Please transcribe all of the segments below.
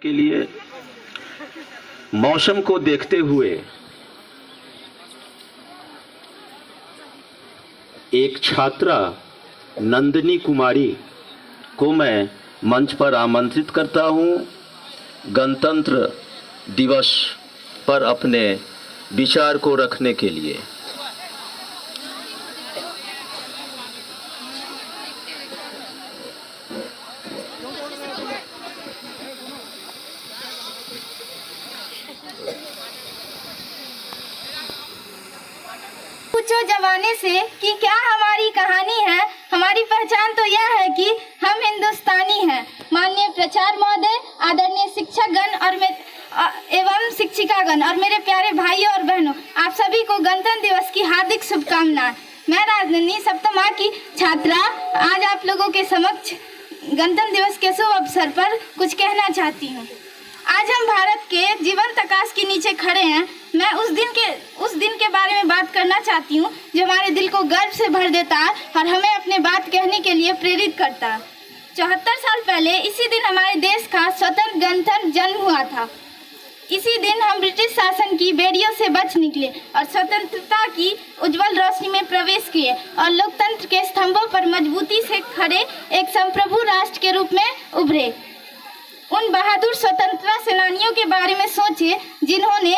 के लिए मौसम को देखते हुए एक छात्रा नंदिनी कुमारी को मैं मंच पर आमंत्रित करता हूं गणतंत्र दिवस पर अपने विचार को रखने के लिए। पूछो जमाने से कि क्या हमारी कहानी है। हमारी पहचान तो यह है कि हम हिंदुस्तानी हैं। माननीय प्राचार्य महोदय, आदरणीय शिक्षकगण और एवं शिक्षिकागण और मेरे प्यारे भाइयों और बहनों, आप सभी को गणतंत्र दिवस की हार्दिक शुभकामनाएं। मैं राजधानी सप्तमा की छात्रा आज आप लोगों के समक्ष गणतंत्र दिवस के शुभ अवसर पर कुछ कहना चाहती हूँ। आज हम भारत के जीवंत आकाश के नीचे खड़े हैं। मैं उस दिन के बारे में बात करना चाहती हूँ जो हमारे दिल को गर्व से भर देता है और हमें अपने बात कहने के लिए प्रेरित करता है। 74 साल पहले इसी दिन हमारे देश का स्वतंत्र गणतंत्र जन्म हुआ था। इसी दिन हम ब्रिटिश शासन की बेड़ियों से बच निकले और स्वतंत्रता की उज्जवल रोशनी में प्रवेश किए और लोकतंत्र के स्तंभों पर मजबूती से खड़े एक संप्रभु राष्ट्र के रूप में उभरे। उन बहादुर स्वतंत्रता सेनानियों के बारे में सोचिए जिन्होंने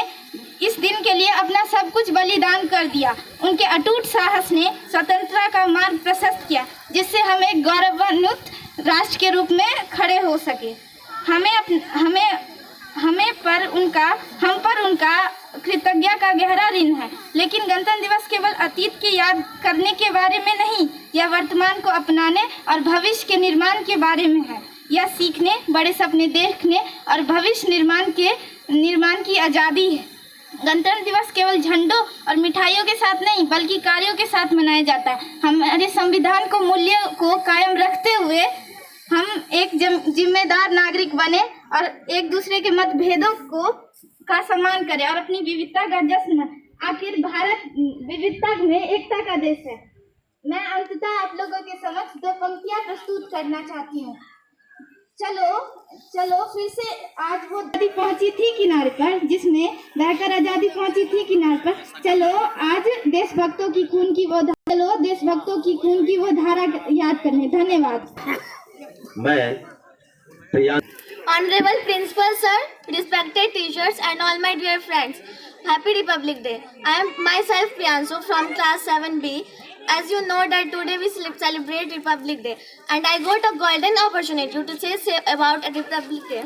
इस दिन के लिए अपना सब कुछ बलिदान कर दिया। उनके अटूट साहस ने स्वतंत्रता का मार्ग प्रशस्त किया जिससे हम एक गौरवान्वित राष्ट्र के रूप में खड़े हो सके। हम पर उनका कृतज्ञता का गहरा ऋण है। लेकिन गणतंत्र दिवस केवल अतीत की याद करने के बारे में नहीं, यह वर्तमान को अपनाने और भविष्य के निर्माण के बारे में है। यह सीखने, बड़े सपने देखने और भविष्य निर्माण की आज़ादी है। गणतंत्र दिवस केवल झंडों और मिठाइयों के साथ नहीं बल्कि कार्यों के साथ मनाया जाता है। हमारे संविधान को मूल्यों को कायम रखते हुए हम एक जिम्मेदार नागरिक बने और एक दूसरे के मतभेदों का सम्मान करें और अपनी विविधता का जश्न मनाएं। आखिर भारत विविधता में एकता का देश है। मैं अंततः आप लोगों के समक्ष दो पंक्तियां प्रस्तुत करना चाहती हूँ। चलो फिर से आज वो नदी पहुंची थी किनारे पर जिसमें बहकर आजादी पहुंची थी किनारे पर। चलो आज देशभक्तों की खून की वो धारा याद करने। धन्यवाद। Honorable Principal Sir, respected teachers and all my dear friends, Happy Republic Day. I am myself Priyanshu from class 7B. As you know that today we celebrate Republic Day and I got a golden opportunity to say about Republic Day.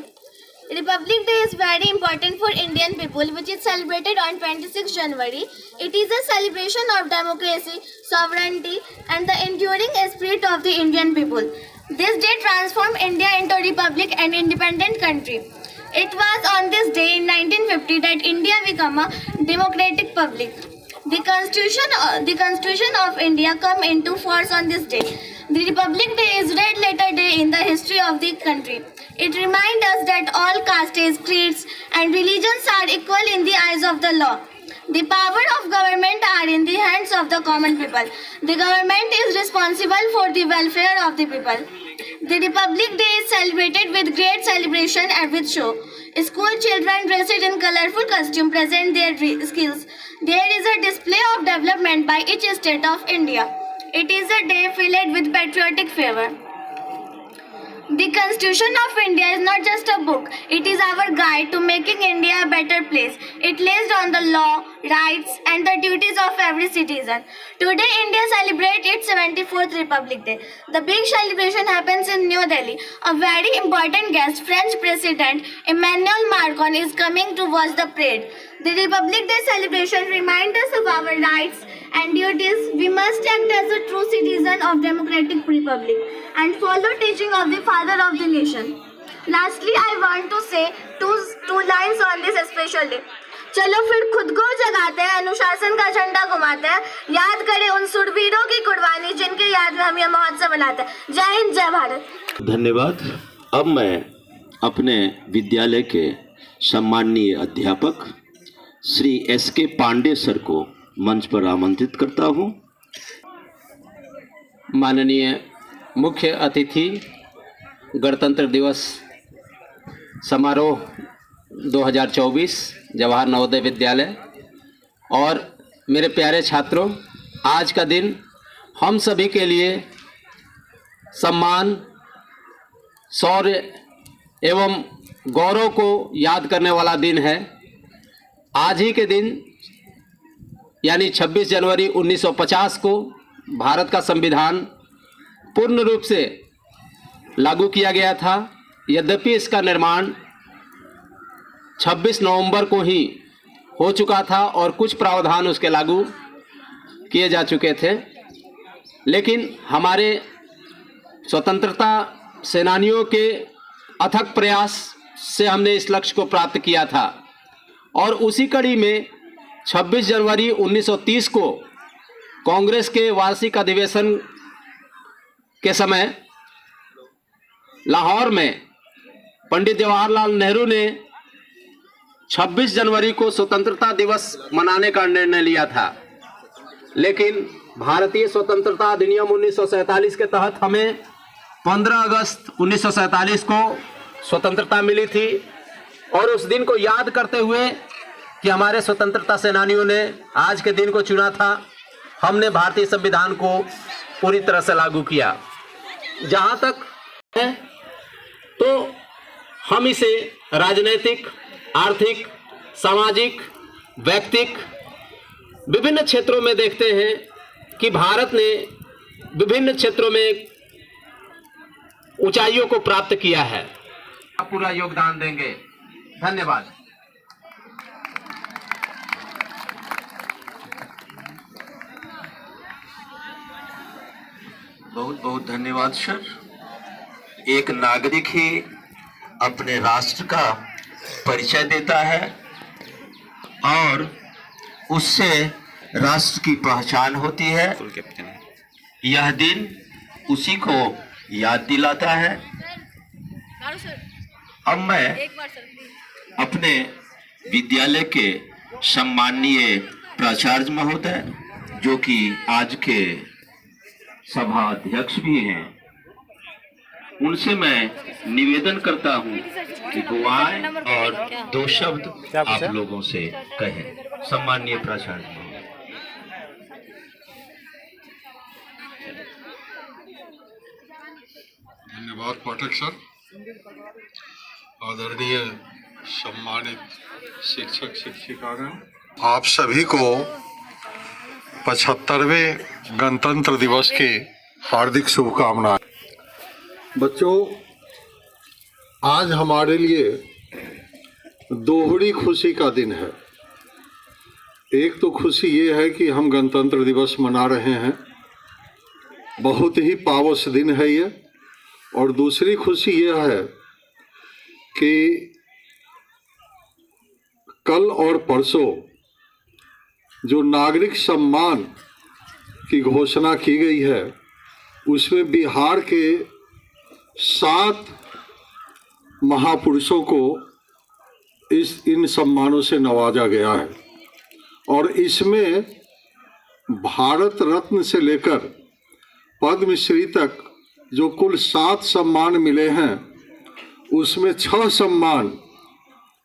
Republic Day is very important for Indian people, which is celebrated on 26 January. It is a celebration of democracy, sovereignty and the enduring spirit of the Indian people. This day transformed India into a republic and independent country. It was on this day in 1950 that India became a democratic republic. The Constitution of India come into force on this day. The Republic Day is red letter day in the history of the country. It reminds us that all castes, creeds and religions are equal in the eyes of the law. The power of government are in the hands of the common people. The government is responsible for the welfare of the people. The Republic Day is celebrated with great celebration and with show. School children dressed in colorful costume present their skills. There is a display of development by each state of India. It is a day filled with patriotic fervor. The Constitution of India is not just a book, it is our guide to making India a better place. It lays down the law, rights and the duties of every citizen. Today India celebrates its 74th Republic Day. The big celebration happens in New Delhi. A very important guest, French President Emmanuel Macron, is coming to watch the parade. The Republic Day celebration reminds us of our rights and duties. We must act as a true citizen of democratic republic and follow teaching of the father of the nation. Lastly, I want to say two lines on this special day. चलो फिर खुद को जगाते हैं, अनुशासन का झंडा घुमाते हैं, याद करें उन सुरवीरों की कुर्बानी जिनके याद में हम यह महोत्सव मनाते हैं। जय हिंद, जय भारत। धन्यवाद। अब मैं अपने विद्यालय के सम्माननीय अध्यापक श्री S.K. पांडे सर को मंच पर आमंत्रित करता हूं। माननीय मुख्य अतिथि, गणतंत्र दिवस समारोह 2024 जवाहर नवोदय विद्यालय। और मेरे प्यारे छात्रों, आज का दिन हम सभी के लिए सम्मान, शौर्य एवं गौरव को याद करने वाला दिन है। आज ही के दिन यानी 26 जनवरी 1950 को भारत का संविधान पूर्ण रूप से लागू किया गया था। यद्यपि इसका निर्माण 26 नवंबर को ही हो चुका था और कुछ प्रावधान उसके लागू किए जा चुके थे, लेकिन हमारे स्वतंत्रता सेनानियों के अथक प्रयास से हमने इस लक्ष्य को प्राप्त किया था। और उसी कड़ी में 26 जनवरी 1930 को कांग्रेस के वार्षिक अधिवेशन के समय लाहौर में पंडित जवाहरलाल नेहरू ने 26 जनवरी को स्वतंत्रता दिवस मनाने का निर्णय लिया था। लेकिन भारतीय स्वतंत्रता अधिनियम 1947 के तहत हमें 15 अगस्त 1947 को स्वतंत्रता मिली थी। और उस दिन को याद करते हुए कि हमारे स्वतंत्रता सेनानियों ने आज के दिन को चुना था, हमने भारतीय संविधान को पूरी तरह से लागू किया। जहाँ तक है तो हम इसे राजनीतिक, आर्थिक, सामाजिक, व्यक्तिक विभिन्न क्षेत्रों में देखते हैं कि भारत ने विभिन्न क्षेत्रों में ऊंचाइयों को प्राप्त किया है। आप पूरा योगदान देंगे। धन्यवाद। बहुत बहुत धन्यवाद सर। एक नागरिक ही अपने राष्ट्र का परिचय देता है और उससे राष्ट्र की पहचान होती है। यह दिन उसी को याद दिलाता है। अब मैं अपने विद्यालय के सम्माननीय प्राचार्य महोदय, जो कि आज के सभा अध्यक्ष भी हैं, उनसे मैं निवेदन करता हूं कि वो आए और 2 शब्द आप लोगों से कहें। सम्माननीय प्राचार्य महोदय। धन्यवाद पाठक सर। आदरणीय सम्मानित शिक्षक शिक्षिकागण, आप सभी को 75वें गणतंत्र दिवस की हार्दिक शुभकामनाएं। बच्चों, आज हमारे लिए दोहरी खुशी का दिन है। एक तो खुशी ये है कि हम गणतंत्र दिवस मना रहे हैं, बहुत ही पावस दिन है ये। और दूसरी खुशी यह है कि कल और परसों जो नागरिक सम्मान की घोषणा की गई है, उसमें बिहार के 7 महापुरुषों को इन सम्मानों से नवाजा गया है। और इसमें भारत रत्न से लेकर पद्मश्री तक जो कुल 7 सम्मान मिले हैं, उसमें 6 सम्मान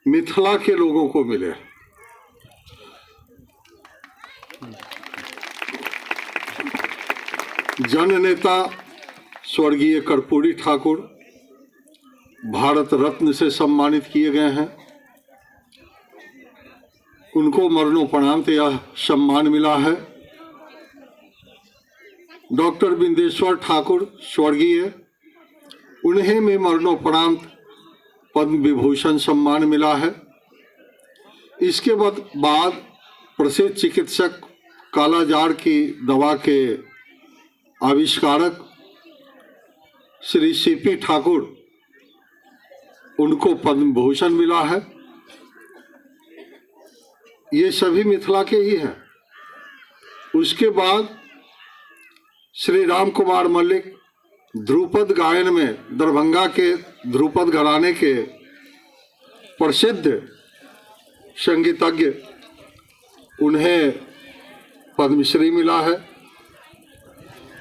मिथिला के लोगों को मिले। जननेता स्वर्गीय कर्पूरी ठाकुर भारत रत्न से सम्मानित किए गए हैं। उनको मरणोपरांत यह सम्मान मिला है। डॉक्टर बिंदेश्वर ठाकुर स्वर्गीय, उन्हें में मरणोपरांत पद्म विभूषण सम्मान मिला है। इसके बाद प्रसिद्ध चिकित्सक कालाजार की दवा के आविष्कारक श्री सीपी ठाकुर, उनको पद्म भूषण मिला है। ये सभी मिथिला के ही हैं। उसके बाद श्री राम कुमार मल्लिक ध्रुपद गायन में दरभंगा के ध्रुपद घराने के प्रसिद्ध संगीतज्ञ, उन्हें पद्मश्री मिला है।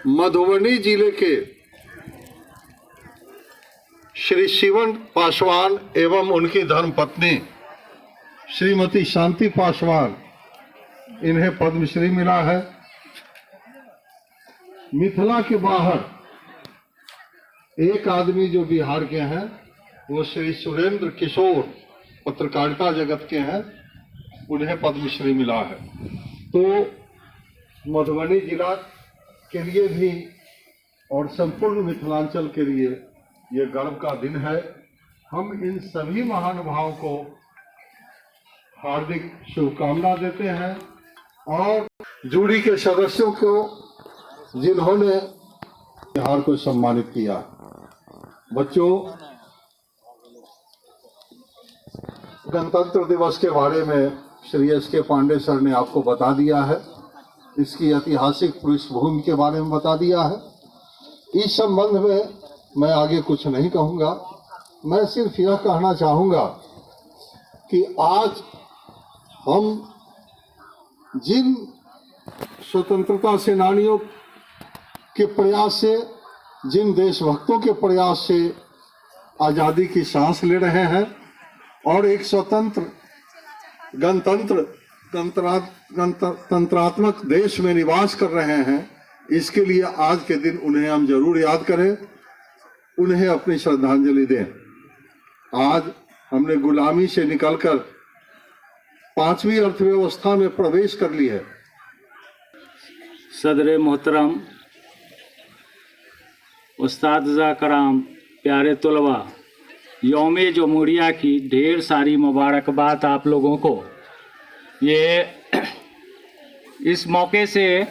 मधुबनी जिले के श्री शिवन पासवान एवं उनकी धर्मपत्नी श्रीमती शांति पासवान, इन्हें पद्मश्री मिला है। मिथिला के बाहर एक आदमी जो बिहार के हैं, वो श्री सुरेंद्र किशोर, पत्रकारिता जगत के हैं, उन्हें पद्मश्री मिला है। तो मधुबनी जिला के लिए भी और संपूर्ण मिथिलांचल के लिए ये गर्व का दिन है। हम इन सभी महानुभावों को हार्दिक शुभकामना देते हैं और जूरी के सदस्यों को जिन्होंने बिहार को सम्मानित किया। बच्चों, गणतंत्र दिवस के बारे में श्री एस.के. पांडे सर ने आपको बता दिया है, इसकी ऐतिहासिक पृष्ठभूमि के बारे में बता दिया है। इस संबंध में मैं आगे कुछ नहीं कहूँगा। मैं सिर्फ यह कहना चाहूँगा कि आज हम जिन स्वतंत्रता सेनानियों के प्रयास से, जिन देशभक्तों के प्रयास से आज़ादी की सांस ले रहे हैं और एक स्वतंत्र गणतंत्रात्मक देश में निवास कर रहे हैं, इसके लिए आज के दिन उन्हें हम जरूर याद करें, उन्हें अपनी श्रद्धांजलि दें। आज हमने गुलामी से निकलकर 5वीं अर्थव्यवस्था में प्रवेश कर ली है। सदर मोहतरम उस्ताद कराम प्यारे तलबा, यौम जमहूरिया की ढेर सारी मुबारकबाद आप लोगों को। ये इस मौके से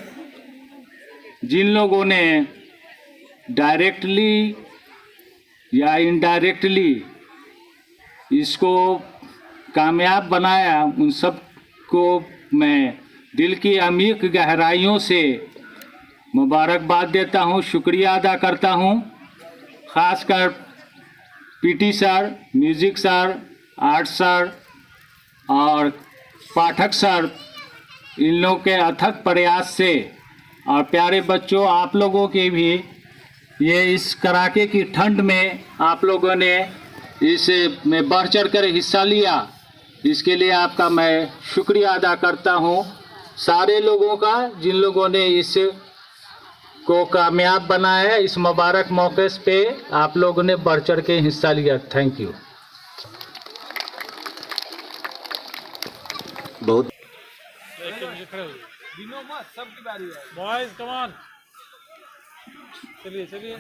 जिन लोगों ने डायरेक्टली या इनडायरेक्टली इसको कामयाब बनाया, उन सब को मैं दिल की अमीक गहराइयों से मुबारकबाद देता हूँ, शुक्रिया अदा करता हूँ। ख़ासकर PT sir, music sir, art sir और पाठक सर, इन लोगों के अथक प्रयास से, और प्यारे बच्चों आप लोगों के भी ये इस कड़ाके की ठंड में आप लोगों ने इस में बढ़ चढ़ कर हिस्सा लिया, इसके लिए आपका मैं शुक्रिया अदा करता हूँ। सारे लोगों का जिन लोगों ने इस को कामयाब बनाया है, इस मुबारक मौके पे आप लोगों ने बढ़ चढ़ के हिस्सा लिया। Thank you. बहुत बॉयज कम ऑन, चलिए चलिए।